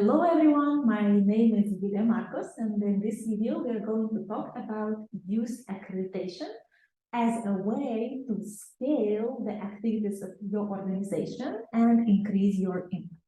Hello everyone, my name is Vida Marcos, and in this video we are going to talk about youth accreditation as a way to scale the activities of your organization and increase your impact.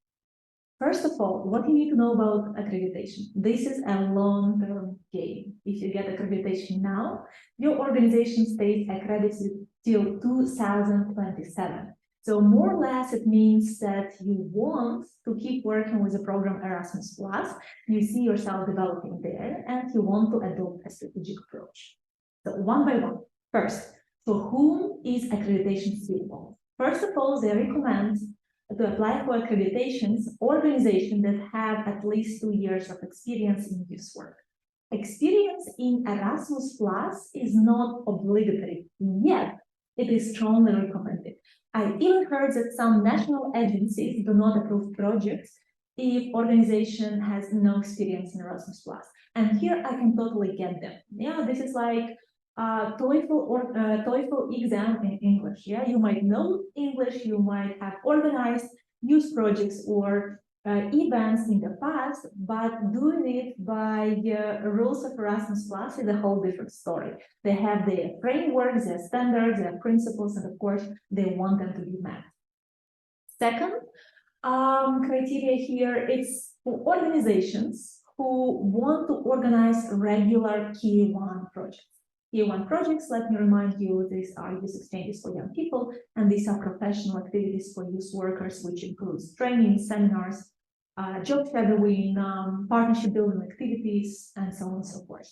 First of all, what you need to know about accreditation. This is a long-term game. If you get accreditation now, your organization stays accredited till 2027. So more or less, it means that you want to keep working with the program Erasmus Plus, you see yourself developing there, and you want to adopt a strategic approach. So one by one. First, for whom is accreditation suitable? First of all, they recommend to apply for accreditations organizations that have at least 2 years of experience in youth work. Experience in Erasmus Plus is not obligatory, yet it is strongly recommended. I even heard that some national agencies do not approve projects if organization has no experience in Erasmus Plus. And here I can totally get them. Yeah, this is like TOEFL or TOEFL exam in English. Yeah, you might know English, you might have organized youth projects or events in the past, but doing it by rules of Erasmus Plus is a whole different story. They have their frameworks, their standards, their principles, and of course, they want them to be met. Second criteria here, it's for organizations who want to organize regular KA1 projects. KA1 projects, let me remind you, these are youth exchanges for young people, and these are professional activities for youth workers, which includes training, seminars, job shadowing, partnership building activities, and so on and so forth.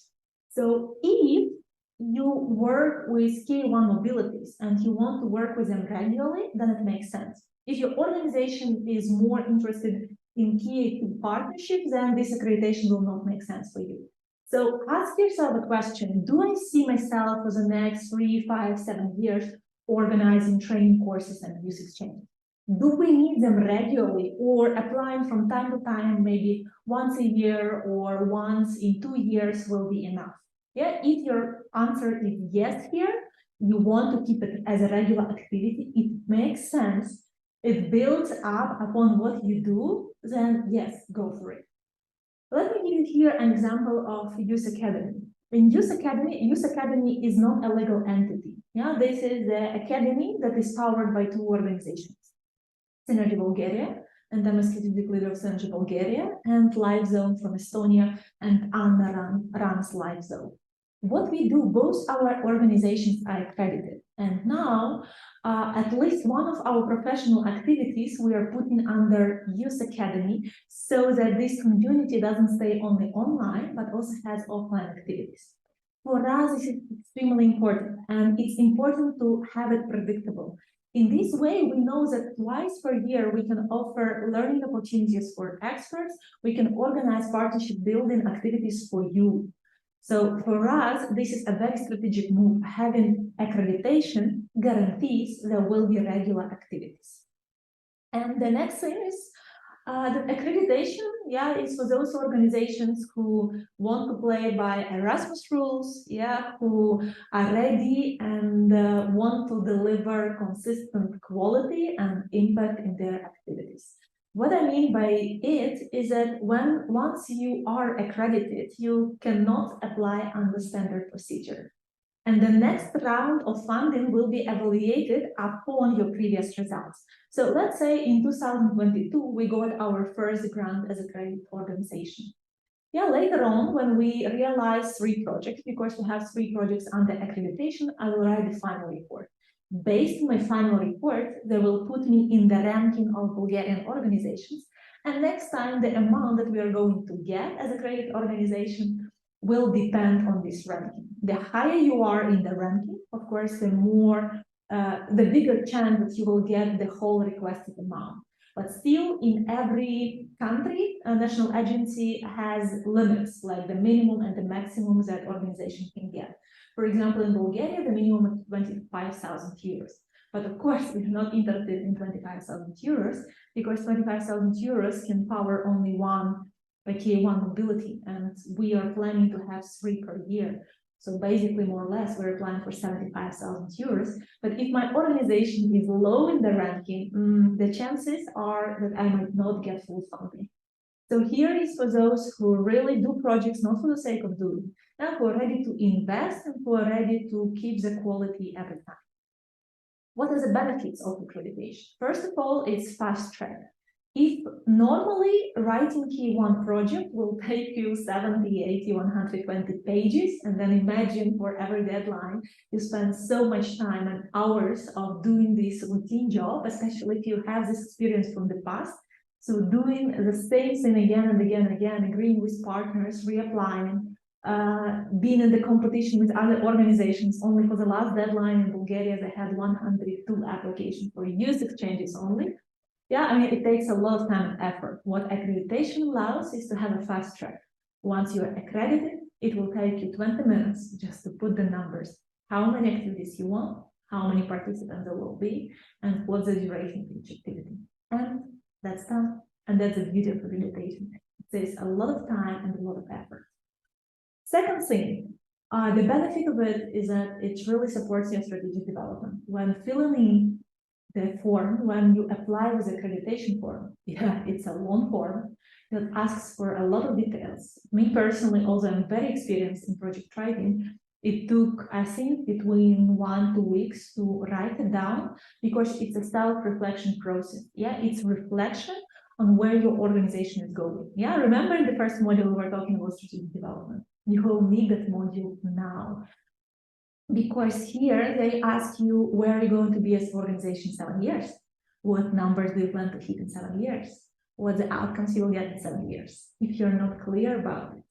So if you work with KA1 mobilities and you want to work with them regularly, then it makes sense. If your organization is more interested in KA2 partnerships, then this accreditation will not make sense for you. So ask yourself a question, do I see myself for the next 3, 5, 7 years organizing training courses and youth exchanges? Do we need them regularly or applying from time to time, maybe once a year or once in 2 years will be enough? Yeah, if your answer is yes here, you want to keep it as a regular activity, it makes sense, it builds up upon what you do, then yes, go for it. Let me give you here an example of Youth Academy. In Youth Academy is not a legal entity. Yeah, this is the academy that is powered by 2 organizations. Synergy Bulgaria, and I'm a strategic leader of Synergy Bulgaria, and Live Zone from Estonia, and Anna runs Live Zone. What we do, both our organizations are accredited, and now at least one of our professional activities we are putting under Youth Academy so that this community doesn't stay only online, but also has offline activities. For us, this is extremely important, and it's important to have it predictable. In this way, we know that twice per year we can offer learning opportunities for experts, we can organize partnership building activities for you. So for us, this is a very strategic move. Having accreditation guarantees there will be regular activities. And the next thing is the accreditation, yeah, is for those organizations who want to play by Erasmus rules, yeah, who are ready and want to deliver consistent quality and impact in their activities. What I mean by it is that once you are accredited, you cannot apply under standard procedure. And the next round of funding will be evaluated upon your previous results. So let's say in 2022, we got our first grant as a credit organization. Yeah, later on, when we realize 3 projects, because we have 3 projects under accreditation, I will write the final report. Based on my final report, they will put me in the ranking of Bulgarian organizations. And next time, the amount that we are going to get as a credit organization will depend on this ranking. The higher you are in the ranking, of course, the bigger chance that you will get the whole requested amount. But still, in every country, a national agency has limits, like the minimum and the maximum that organization can get. For example, in Bulgaria, the minimum is 25,000 euros. But of course, we're not interested in 25,000 euros because 25,000 euros can power only one KA1 mobility, and we are planning to have 3 per year. So basically, more or less, we're applying for 75,000 euros. But if my organization is low in the ranking, the chances are that I might not get full funding. So here is for those who really do projects not for the sake of doing, and who are ready to invest and who are ready to keep the quality every time. What are the benefits of accreditation? First of all, it's fast track. If normally writing K1 project will take you 70, 80, 120 pages, and then imagine for every deadline, you spend so much time and hours of doing this routine job, especially if you have this experience from the past. So doing the same thing again and again and again, agreeing with partners, reapplying, being in the competition with other organizations. Only for the last deadline in Bulgaria, they had 102 applications for youth exchanges only. Yeah, I mean, it takes a lot of time and effort. What accreditation allows is to have a fast track. Once you are accredited, it will take you 20 minutes just to put the numbers, how many activities you want, how many participants there will be, and what's the duration of each activity. And that's done. And that's the beauty of accreditation. It saves a lot of time and a lot of effort. Second thing, the benefit of it is that it really supports your strategic development. When filling in the form, when you apply with accreditation form, yeah, it's a long form that asks for a lot of details. Me personally, although I'm very experienced in project writing, it took, I think, between 1 to 2 weeks to write it down because it's a self-reflection process. Yeah, it's reflection on where your organization is going. Yeah, remember in the first module we were talking about strategic development. You will need that module now. Because here they ask you where you're going to be as an organization in 7 years. What numbers do you plan to hit in 7 years? What the outcomes you will get in 7 years? If you're not clear about it,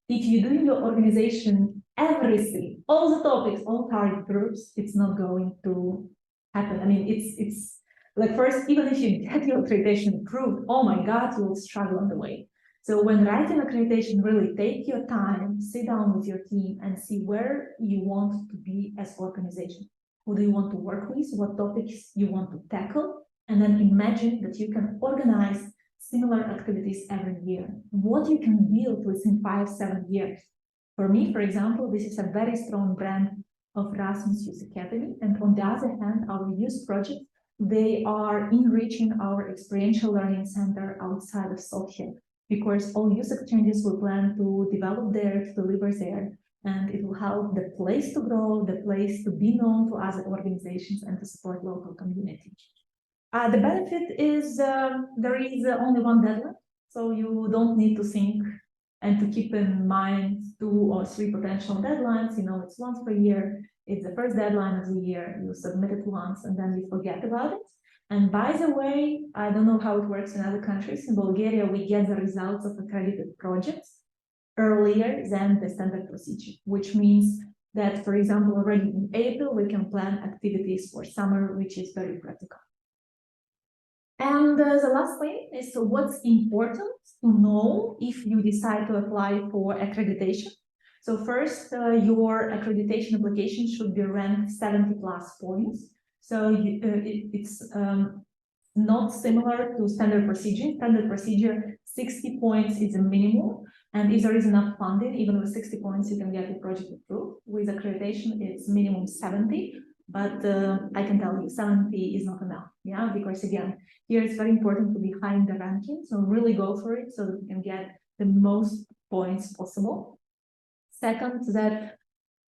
if you do in your organization everything, all the topics, all target groups, it's not going to happen. I mean, it's like first, even if you get your accreditation approved, oh my God, you will struggle on the way. So when writing accreditation, really take your time, sit down with your team and see where you want to be as an organization. Who do you want to work with? What topics you want to tackle? And then imagine that you can organize similar activities every year. What you can build within 5-7 years. For me, for example, this is a very strong brand of Erasmus Youth Academy. And on the other hand, our youth projects, they are enriching our experiential learning center outside of Sofia, because all youth exchanges we plan to develop there, to deliver there, and it will help the place to grow, the place to be known to other organizations and to support local community. The benefit is there is only one deadline, so you don't need to think and to keep in mind 2 or 3 potential deadlines. You know, it's once per year, it's the first deadline of the year, you submit it once and then you forget about it. And by the way, I don't know how it works in other countries. In Bulgaria, we get the results of accredited projects earlier than the standard procedure, which means that, for example, already in April, we can plan activities for summer, which is very practical. And the last thing is what's important to know if you decide to apply for accreditation. So first, your accreditation application should be ranked 70+ points. So it's not similar to standard procedure. Standard procedure, 60 points is a minimum. And if there is enough funding, even with 60 points, you can get the project approved. With accreditation, it's minimum 70. But I can tell you 70 is not enough, yeah, because again, here it's very important to be high in the ranking. So really go for it so that you can get the most points possible. Second, that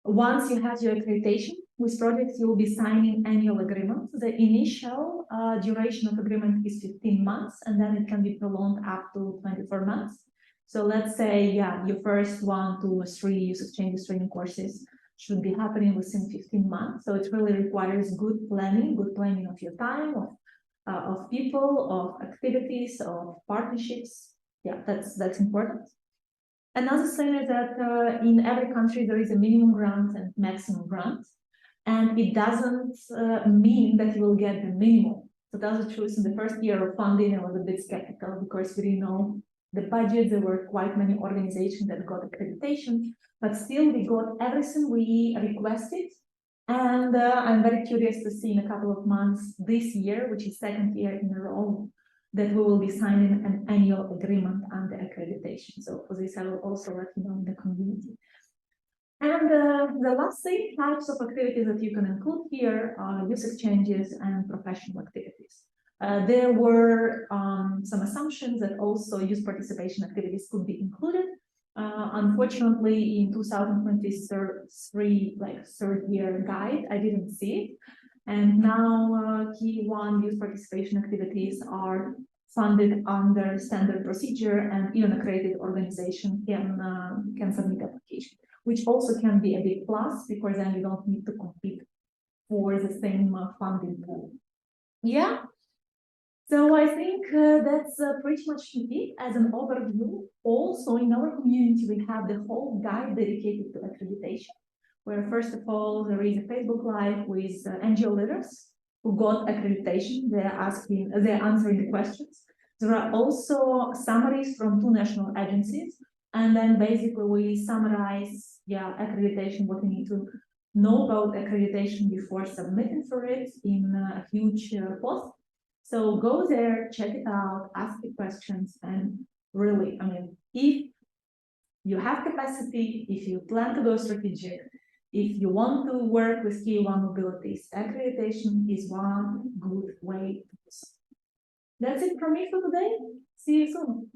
once you have your accreditation with projects, you will be signing annual agreements. The initial duration of agreement is 15 months, and then it can be prolonged up to 24 months. So let's say, yeah, your first 1, 2, or 3 youth exchanges training courses should be happening within 15 months. So it really requires good planning of your time, of people, of activities, of partnerships. Yeah, that's important. Another thing is that in every country there is a minimum grant and maximum grant, and it doesn't mean that you will get the minimum. So that's the truth. In the first year of funding, I was a bit skeptical because we didn't know the budget. There were quite many organizations that got accreditation, but still we got everything we requested. And I'm very curious to see in a couple of months this year, which is 2nd year in a row, that we will be signing an annual agreement under accreditation. So for this, I will also let you know in the community. And the last 3 types of activities that you can include here are youth exchanges and professional activities. There were some assumptions that also youth participation activities could be included. Unfortunately, in 2023, third year guide, I didn't see it. And now KA1 youth participation activities are funded under standard procedure, and even accredited organization can submit application, which also can be a big plus, because then you don't need to compete for the same funding pool. Yeah. So I think that's pretty much it as an overview. Also, in our community, we have the whole guide dedicated to accreditation, where first of all, there is a Facebook Live with NGO leaders who got accreditation. They're answering the questions. There are also summaries from 2 national agencies. And then basically we summarize, accreditation, what we need to know about accreditation before submitting for it in a huge post. So go there, check it out, ask the questions, and really, if you have capacity, if you plan to go strategic, if you want to work with KA1 mobilities, accreditation is one good way to do so. That's it from me for today. See you soon.